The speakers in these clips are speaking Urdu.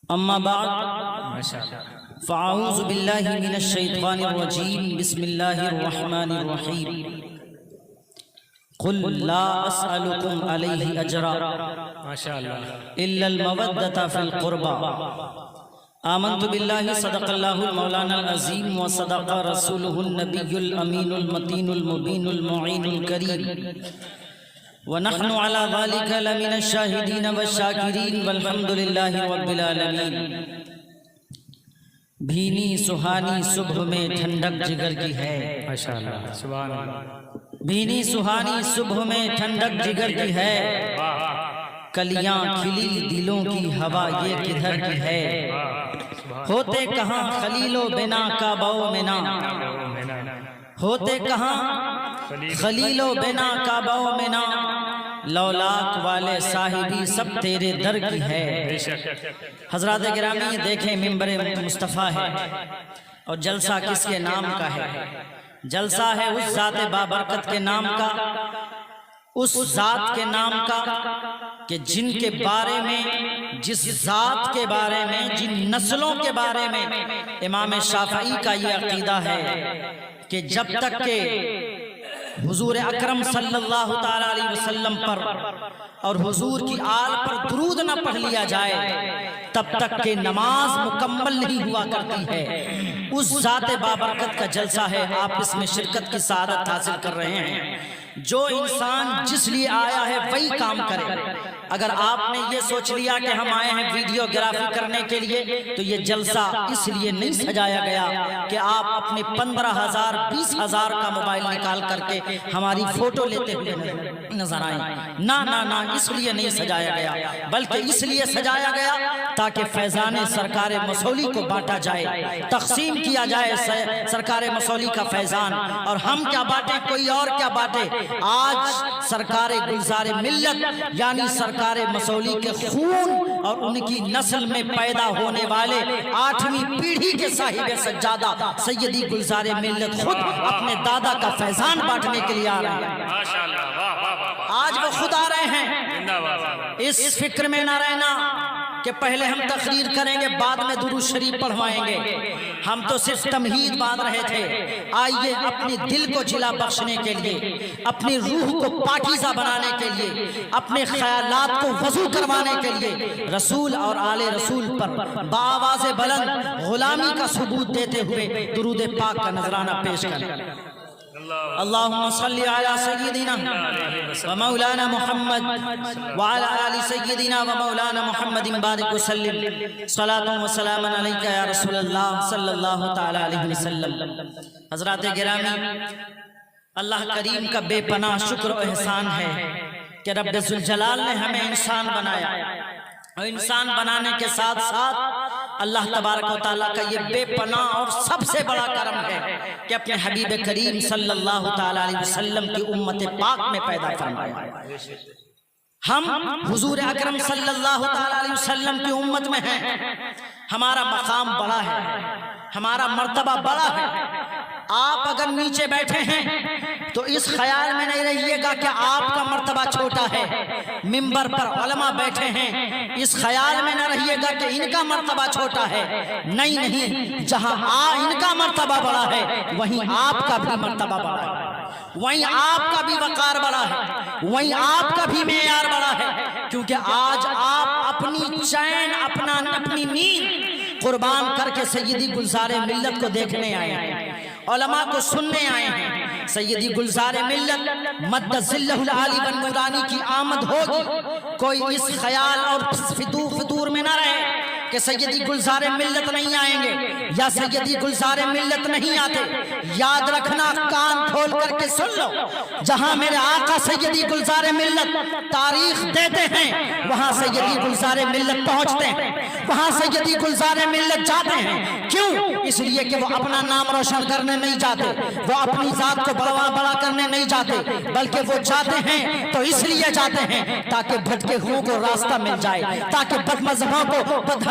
اما بعد فاعوذ باللہ من الشیطان الرجیم بسم اللہ الرحمن الرحیم قل لا اسألكم علیہ اجرا الا المودۃ فی القربى آمنت باللہ صدق اللہ مولانا العظیم وصدق رسولہ النبی الامین المتین المبین المعین الکریم ونحن على ذلك لمن الشاهدين والشاكرين والحمد لله رب العالمين۔ بھینی سہانی صبح میں ٹھنڈک جگر کی ہے، ماشاءاللہ سبحان اللہ۔ بھینی سہانی صبح میں ٹھنڈک جگر کی ہے، کلیاں کھلی دلوں کی ہوا یہ کدھر کی ہے، ہوتے کہاں خلیل و بنا کعبہ و منا، ہوتے کہاں خلیل و بنا کعبہ و منا، لولاک والے صاحبی سب تیرے در کی ہے۔ حضرات گرامی دیکھیں ممبر مصطفیٰ ہے اور جلسہ کس کے نام کا ہے؟ جلسہ ہے اس ذات بابرکت کے نام کا، اس ذات کے نام کا کہ جن کے بارے میں، جس ذات کے بارے میں، جن نسلوں کے بارے میں امام شافعی کا یہ عقیدہ ہے کہ جب تک کہ حضور اکرم صلی اللہ تعالی علیہ وسلم پر اور حضور کی آل پر درود نہ پڑھ لیا جائے تب تک کہ نماز مکمل نہیں ہوا کرتی ہے۔ اس ذات بابرکت کا جلسہ ہے، آپ اس میں شرکت کی سعادت حاصل کر رہے ہیں۔ جو انسان جس لیے آیا ہے وہی کام کرے۔ اگر آپ نے یہ سوچ لیا کہ ہم آئے ہیں ویڈیوگرافی کرنے کے لیے تو یہ جلسہ اس لیے نہیں سجایا گیا کہ آپ اپنے 15,000 20,000 کا موبائل نکال کر کے ہماری فوٹو لیتے ہوئے نظر آئیں۔ نہ اس لیے نہیں سجایا گیا، بلکہ اس لیے سجایا گیا تاکہ فیضان سرکار مسولی کو بانٹا جائے، تقسیم کیا جائے سرکار مسولی کا فیضان، اور ہم کیا بانٹیں کوئی اور کیا بانٹے۔ آج سرکار گلزار ملت یعنی سرکار مسولی کے خون اور ان کی نسل میں پیدا ہونے والے 8ویں پیڑھی کے صاحب سجادہ سیدی گلزار ملت خود اپنے دادا کا فیضان بانٹنے کے لیے آ رہے ہیں۔ آج وہ خود آ رہے ہیں۔ اس فکر میں نہ رہنا کہ پہلے ہم تقریر کریں گے بعد میں درود شریف پڑھوائیں گے، ہم تو صرف تمہید باندھ رہے تھے۔ آئیے اپنی دل کو جلا بخشنے کے لیے، اپنی روح کو پاکیزہ بنانے کے لیے، اپنے خیالات کو وضو کروانے کے لیے رسول اور آل رسول پر بآواز بلند غلامی کا ثبوت دیتے ہوئے درود پاک کا نذرانہ پیش کریں۔ اللہم صلی علی سیدنا و مولانا محمد وعلی آل سیدنا و مولانا محمد بارک وسلم صلاة و سلام علیکہ یا رسول اللہ صلی اللہ تعالی علیہ وسلم۔ حضرات گرامی، اللہ کریم کا بے پناہ شکر و احسان ہے کہ رب ذوالجلال نے ہمیں انسان بنایا، اور انسان بنانے کے ساتھ ساتھ اللہ تبارک و تعالیٰ کا یہ بے پناہ اور سب سے بڑا کرم ہے کہ اپنے حبیب کریم صلی اللہ تعالی علیہ وسلم کی امت پاک میں پیدا فرمایا۔ ہم حضور اکرم صلی اللہ تعالی علیہ وسلم کی امت میں ہیں، ہمارا مقام بڑا ہے، ہمارا مرتبہ بڑا ہے۔ آپ اگر نیچے بیٹھے ہیں تو اس خیال میں نہیں رہیے گا کہ آپ کا مرتبہ چھوٹا ہے، منبر پر علماء بیٹھے ہیں اس خیال میں نہ رہیے گا کہ ان کا مرتبہ چھوٹا ہے۔ نہیں، جہاں ان کا مرتبہ بڑا ہے وہیں آپ کا بھی مرتبہ بڑا ہے، وہیں آپ کا بھی وقار بڑا ہے، وہیں آپ کا بھی معیار بڑا ہے، کیونکہ آج آپ اپنی چین اپنی نیند قربان کر کے سیدی گلزار ملت کو دیکھنے آئے ہیں، علماء کو سننے آئے ہیں۔ سیدی گلزار ملت مد ظلہ العالی والنورانی کی آمد ہوگی، کوئی اس خیال اور فطور میں نہ رہے کہ سیدی گلزار ملت نہیں آئیں گے یا سیدی گلزار ملت نہیں آتے۔ یاد رکھنا، کان کھول کر کے سن لو، جہاں میرے آقا سیدی گلزار ملت تاریخ دیتے ہیں وہاں سیدی گلزار ملت پہنچتے ہیں، وہاں سیدی گلزار ملت جاتے ہیں۔ کیوں؟ اس لیے کہ وہ اپنا نام روشن کرنے نہیں جاتے، وہ اپنی ذات کو بڑا کرنے نہیں جاتے، بلکہ وہ جاتے ہیں تو اس لیے جاتے ہیں تاکہ بھٹکے ہوئوں کو راستہ مل جائے، تاکہ بد مذہبوں کو، بد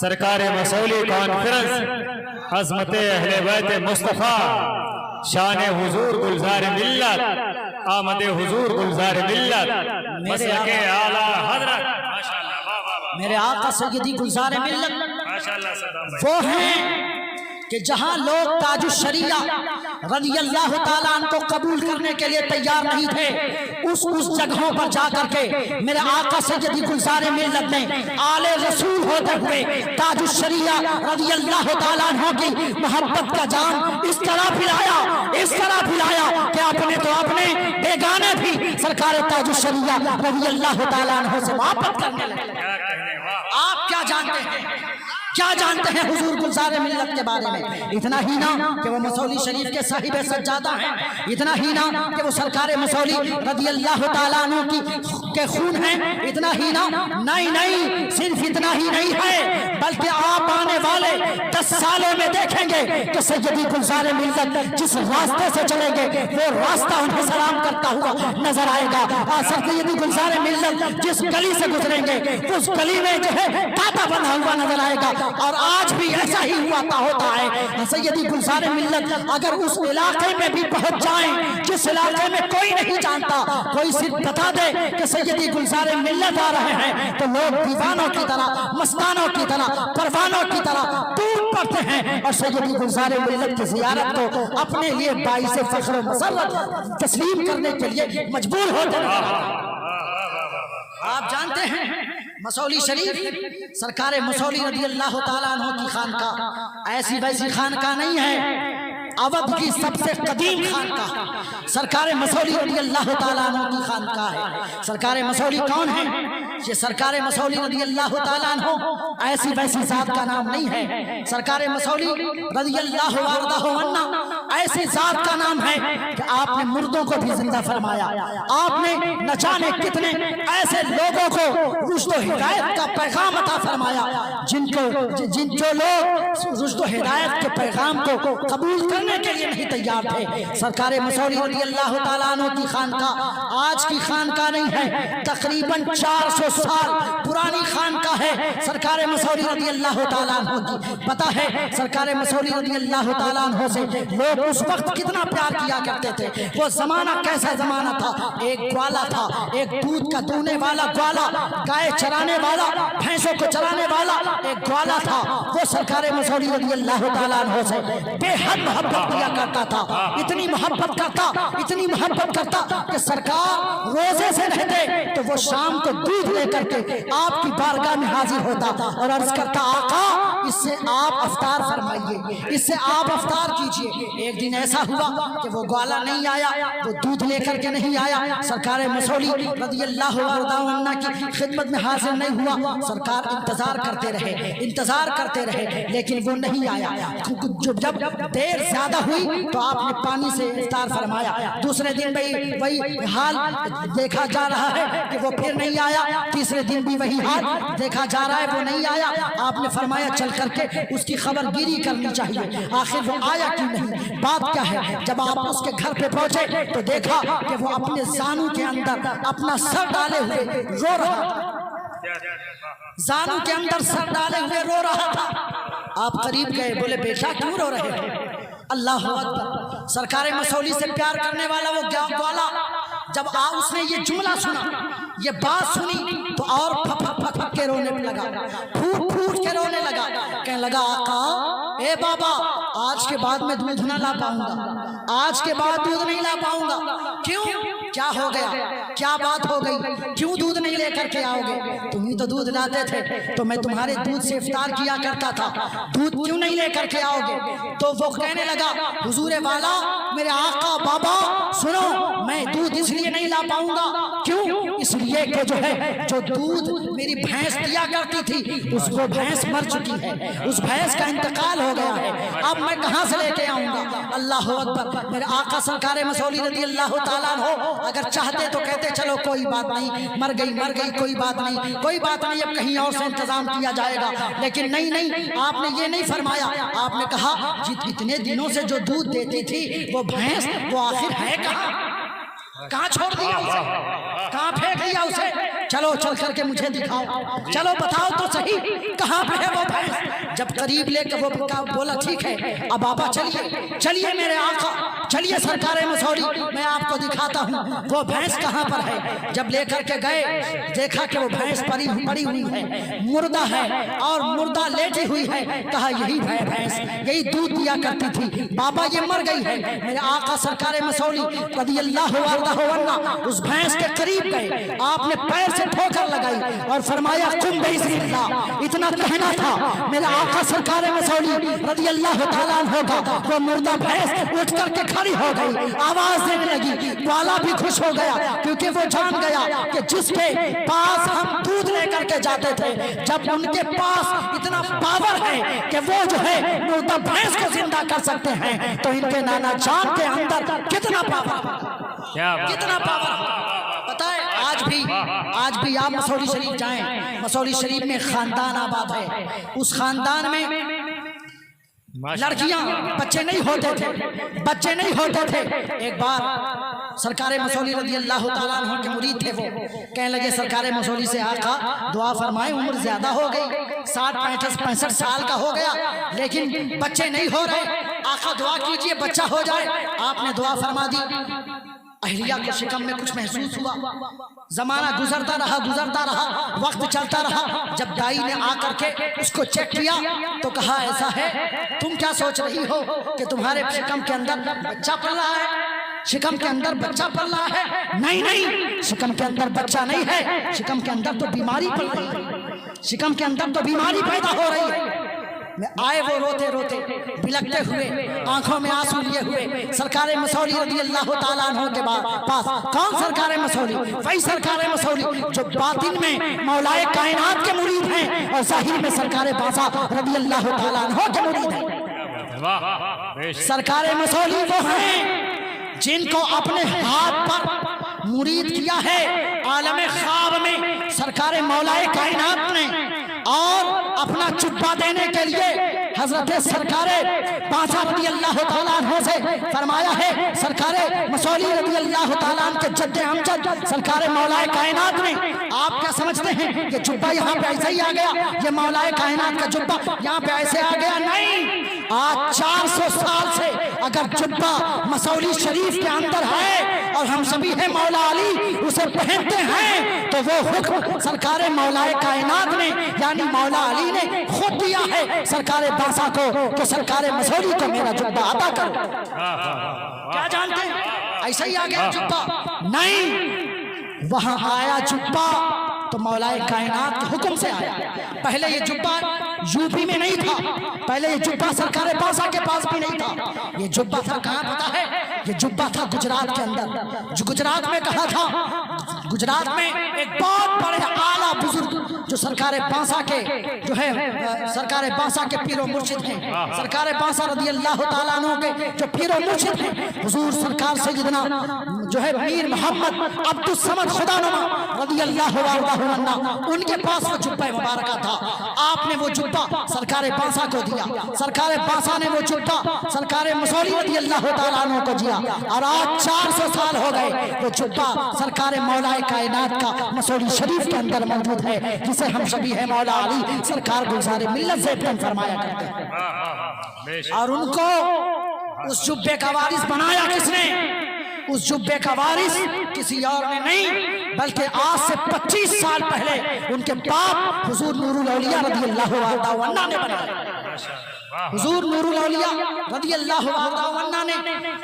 سرکار مسولی کانفرنس عظمت اہل بیت مصطفیٰ شان حضور گلزار ملت آمد حضور گلزار ملت مسلک اعلیٰ حضرت میرے آقا سیدی گلزار ملت ماشاءاللہ وہ ہیں کہ جہاں لوگ تاج الشریعہ رضی اللہ تعالیٰ عنہ کو قبول کرنے کے لیے تیار نہیں تھے، اس جگہوں پر جا کر کے میرے آقا سیدی گلزار ملت نے آل رسول ہوتے ہوئے تاج الشریعہ رضی اللہ تعالیٰ عنہ کی محبت کا جام اس طرح پھیلایا کہ اپنے تو اپنے بیگانے بھی سرکار تاج الشریعہ رضی اللہ تعالیٰ عنہ سے محبت کرنے لگے۔ آپ کیا جانتے ہیں حضور گلزار ملت کے بارے میں؟ اتنا ہی نہ کہ وہ مسولی شریف کے صاحب سجادہ ہیں، اتنا ہی نہ کہ وہ سرکار مسولی رضی اللہ تعالیٰ عنہ کے خون ہیں، اتنا ہی نہ نہیں صرف اتنا ہی نہیں ہے، بلکہ آپ آنے والے 10 سالوں میں دیکھیں گے کہ سیدی گلزار ملت جس راستے سے چلیں گے وہ راستہ انہیں سلام کرتا ہوا نظر آئے گا۔ سیدی گلزار ملت جس گلی سے گزریں گے اس گلی میں جو ہے تاتا بندھا ہوا نظر آئے گا، اور آج بھی ایسا ہی ہوتا ہے۔ سیدی گلزار ملت اگر اس علاقے میں بھی پہنچ جائیں جس علاقے میں کوئی نہیں جانتا، کوئی صرف بتا دے کہ سیدی گلزار ملت آ رہے ہیں تو لوگ دیوانوں کی طرح، مستانوں کی طرح، پروانوں کی طرح ٹوٹ پڑتے ہیں اور سیدی گلزار ملت کی زیارت کو اپنے لیے باعث فخر و مسرت تسلیم کرنے کے لیے مجبور ہوتے ہیں۔ آپ جانتے ہیں مسولی شریف سرکار مسولی رضی اللہ تعالیٰ عنہ کی خانقاہ ایسی ویسی خانقاہ نہیں ہے، اودھ کی سب سے قدیم خانقاہ سرکار مسولی رضی اللہ تعالیٰ عنہ کی خانقاہ ہے۔ سرکار مسولی کون ہے؟ یہ سرکار مسولی رضی اللہ تعالیٰ عنہ ایسی ویسی ذات کا نام نہیں ہے، سرکار مسولی رضی اللہ عنہ ایسی ذات کا نام ہے کہ آپ نے مردوں کو بھی زندہ فرمایا، آپ نے نہ جانے کتنے ایسے لوگوں کو رشد و ہدایت کا پیغام عطا فرمایا جو لوگ رشد و ہدایت کے پیغام کو قبول کرنے کے لیے نہیں تیار تھے۔ سرکار مسولی رضی اللہ تعالیٰ عنہ کی خانقاہ آج کی خانقاہ نہیں ہے، تقریباً 400 سال پرانی خانقاہ ہے سرکار مسولی رضی اللہ تعالیٰ عنہ کی۔ پتہ ہے سرکار مسولی رضی اللہ تعالیٰ عنہ سے لوگ اس وقت کتنا پیار کیا کرتے تھے۔ وہ زمانہ کیسا زمانہ تھا؟ ایک گوالا تھا، ایک دودھ کا دونے والا گوالا، گائے چرانے والا، بھینسوں کو چرانے والا ایک گوالا تھا۔ وہ سرکار مسولی رضی اللہ تعالیٰ عنہ سے بے حد محبت کیا کرتا تھا، اتنی محبت کرتا کہ سرکار روزے سے رہتے تو وہ شام کو دودھ لے کر کے آپ کی بارگاہ میں حاضر ہوتا اور عرض کرتا آقا اس سے آپ افطار فرمائیے، اس سے آپ افطار کیجئے۔ ایک دن ایسا ہوا کہ وہ گوالا نہیں آیا، وہ دودھ لے کر کے نہیں آیا، سرکار مسولی رضی اللہ عنہ کی خدمت میں حاضر نہیں ہوا۔ سرکار انتظار کرتے رہے لیکن وہ نہیں آیا۔ جب دیر زیادہ ہوئی تو آپ نے پانی سے افطار فرمایا۔ دوسرے دن وہی حال دیکھا جا رہا ہے کہ وہ پھر نہیں آیا، تیسرے دن بھی وہی حال دیکھا جا رہا ہے وہ نہیں آیا۔ آپ نے فرمایا چل کر کے اس کی خبر گیری کرنی چاہیے، آخر وہ آیا کیوں نہیں، بات کیا ہے۔ جب آپ اس کے گھر پہ پہنچے تو دیکھا کہ وہ اپنے زانو کے اندر اپنا سر ڈالے ہوئے رو رہا تھا، زانو کے اندر سر ڈالے ہوئے رو رہا تھا۔ آپ قریب گئے، بولے بیٹا کیوں رو رہے ہو؟ اللہ اکبر، سرکار مسولی سے پیار کرنے والا وہ گوالا جب اس نے یہ جملہ سنا، یہ بات سنی تو اور پھپ کے رونے لگا، پھوٹ کے رونے لگا، کہنے لگا آقا اے بابا آج کے بعد میں دودھ نہ لا پاؤں گا، آج کے بعد دودھ نہیں لا پاؤں گا۔ کیوں؟ کیا ہو گیا؟ کیا بات ہو گئی؟ کیوں دودھ نہیں لے کر کے آؤ گے؟ تم ہی تو دودھ لاتے تھے تو میں تمہارے دودھ سے افطار کیا کرتا تھا، دودھ کیوں نہیں لے کر کے آؤ گے؟ تو وہ کہنے لگا حضور والا میرے آقا بابا سنو، میں دودھ اس لیے نہیں لا پاؤں گا، کیوں؟ اس لیے کہ جو دودھ میری بھینس دیا کرتی تھی اس کو بھینس مر چکی ہے، اس بھینس کا انتقال ہو گیا ہے، اب میں کہاں سے لے کے آؤں گا؟ اللہ اکبر، میرے آقا سرکار مسولی رضی اللہ تعالیٰ عنہ اگر چاہتے تو کہتے چلو کوئی بات نہیں، مر گئی کوئی بات نہیں، اب کہیں اور سے انتظام کیا جائے گا، لیکن نہیں، آپ نے یہ نہیں فرمایا، آپ نے کہا اتنے دنوں سے جو دودھ دیتی تھی وہ بھینس وہ آخر ہے کہاں؟ کہاں چھوڑ دیا اسے, کہاں پھینک دیا اسے؟ چلو چل کر کے مجھے دکھاؤ, چلو بتاؤ تو صحیح کہاں پہ ہے وہ بھینس. جب قریب لے کے وہ بولا ٹھیک ہے اب آبا چلیے, چلیے میرے آقا, چلیے سرکار مسوری, میں آپ کو دکھاتا ہوں وہ بھینس کہاں پر ہے. جب لے کر کے گئے دیکھا کہ وہ بھینس پڑی ہوئی ہے, مردہ ہے اور مردہ لیٹی ہوئی ہے. کہا یہی بھینس یہی دودھ دیا کرتی تھی, بابا یہ مر گئی ہے. میرے آقا سرکار مسوری رضی اللہ عنہ اس بھینس کے قریب گئے, آپ نے پیر سے ٹھوکر لگائی اور فرمایا قم بإذن اللہ. اتنا کہنا تھا میرے آقا سرکار مسوری رضی اللہ تعالیٰ عنہ کا وہ مردہ بھینس اٹھ کر کے کھڑی ہو گئی, آواز دینے لگی. والا بھی خوش ہو گیا کیونکہ وہ جان گیا کہ جس کے پاس ہم دودھ لے کر کے جاتے تھے, جب ان کے پاس اتنا پاور ہے کہ وہ جو ہے مردہ بھینس کو زندہ کر سکتے ہیں, تو ان کے نانا جان کے اندر کتنا پاور, کتنا پاور. پتہ ہے آج بھی آپ مسوری شریف جائیں, مسوری شریف میں خاندان آباد ہے, اس خاندان میں لڑکیاں بچے نہیں ہوتے تھے. ایک بار سرکار مسوری رضی اللہ تعالیٰ عنہ کے مرید تھے, وہ کہنے لگے سرکار مسوری سے آقا دعا فرمائیں, عمر زیادہ ہو گئی, 60-65 سال کا ہو گیا لیکن بچے نہیں ہو رہے, آقا دعا کیجئے بچہ ہو جائے. آپ نے دعا فرما دی. اہلیہ کے شکم میں کچھ محسوس ہوا, زمانہ گزرتا رہا, وقت چلتا رہا. جب دائی نے آ کر کے اس کو چیک کیا تو کہا ایسا ہے, تم کیا سوچ رہی ہو کہ تمہارے شکم کے اندر بچہ پل رہا ہے, شکم کے اندر بچہ پل رہا ہے؟ نہیں, شکم کے اندر بچہ نہیں ہے, شکم کے اندر تو بیماری پل رہی ہے, شکم کے اندر تو بیماری پیدا ہو رہی ہے. میں آئے وہ روتے بلکتے ہوئے, آنکھوں میں آنسو لیے ہوئے سرکار مسوری رضی اللہ تعالیٰ عنہ کے پاس. کون سرکار مسوری؟ وہی سرکار مسوری جو باطن میں مولائے کائنات کے مرید ہیں اور ظاہر میں سرکار بازا رضی اللہ تعالیٰ عنہ کے مرید ہیں. سرکار مسوری وہ ہیں جن کو اپنے ہاتھ پر مرید کیا ہے عالم خواب میں سرکار مولائے کائنات نے, اور اپنا چپا دینے کے لیے حضرت سرکار بازا رضی اللہ تعالیٰ عنہ سے فرمایا ہے. سرکار مسوری رضی اللہ تعالیٰ عنہ کے جد امجد سرکار مولائے کائنات نے, آپ کیا سمجھتے ہیں کہ جبہ یہاں پہ ایسے ہی آ گیا, یہ مولائے کائنات کا جبہ یہاں پہ ایسے آ گیا؟ نہیں, آج 400 سال سے اگر جبہ مسوری شریف کے اندر ہے اور ہم سبھی ہیں مولا علی اسے پہنتے ہیں, تو وہ حکم سرکار مولائے کائنات نے یعنی مولا علی نے خود دیا ہے سرکار بازا کو کہ سرکار مسوری کو میرا جبہ عطا کرو. کیا جانتے ہیں ایسا ہی آ گیا جبہ؟ نہیں, وہاں آیا جبہ تو مولائے کائنات کے حکم سے آیا. پہلے یہ جبہ یو پی میں نہیں تھا, پہلے یہ جبہ سرکار بازا کے پاس بھی نہیں تھا. یہ جبہ تھا کہاں پتا ہے؟ یہ جبہ تھا گجرات کے اندر. جو گجرات میں کہا تھا, گجرات میں ایک بہت بڑے اعلیٰ بزرگ جو سرکار بازا کے جو ہے سرکار بازا کے پیر و مرشد ہیں, سرکار بازا رضی اللہ تعالیٰ عنہ کے جو پیر و مرشد ہیں, حضور سرکار سیدنا جو ہے میر محمد عبد الصمد خدا نما رضی اللہ عنہ, ان کے پاس وہ جبہ مبارکہ تھا. آپ نے وہ جبہ سرکار بازا کو دیا, سرکار بازا نے وہ جبہ سرکار مسوری رضی اللہ تعالیٰ عنہ کو دیا, اور آج 400 سال ہو گئے وہ جبہ سرکار مولائے کائنات کا مسوری شریف کے اندر موجود ہے, جسے ہم سبھی ہیں مولا علی سرکار گلزار ملت سے پہن فرمایا کرتے ہیں. اور ان کو اس جبے کا وارث بنایا کس نے؟ اس جبے کا وارث کسی اور نے نہیں بلکہ آج سے 25 سال پہلے ان کے باپ حضور نور الاولیاء رضی اللہ عنہ نے بنایا. حضور نور الاولیاء رضی اللہ عنہ نے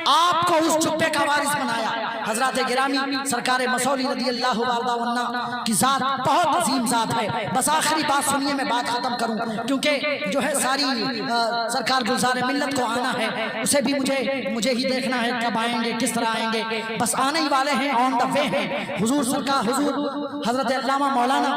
آپ کو اس جبے کا وارث بنایا. حضرات گرامی سرکار مسوری رضی اللہ عنہ کی ذات بہت عظیم ذات ہے. بس آخری بات سنیے, میں بات ختم کروں کیونکہ جو ہے ساری سرکار گلزار ملت کو آنا ہے, اسے بھی مجھے ہی دیکھنا ہے کب آئیں گے, کس طرح آئیں گے. بس آنے ہی والے ہیں, آن دا وے ہیں. حضور سرکار حضور حضرت علامہ مولانا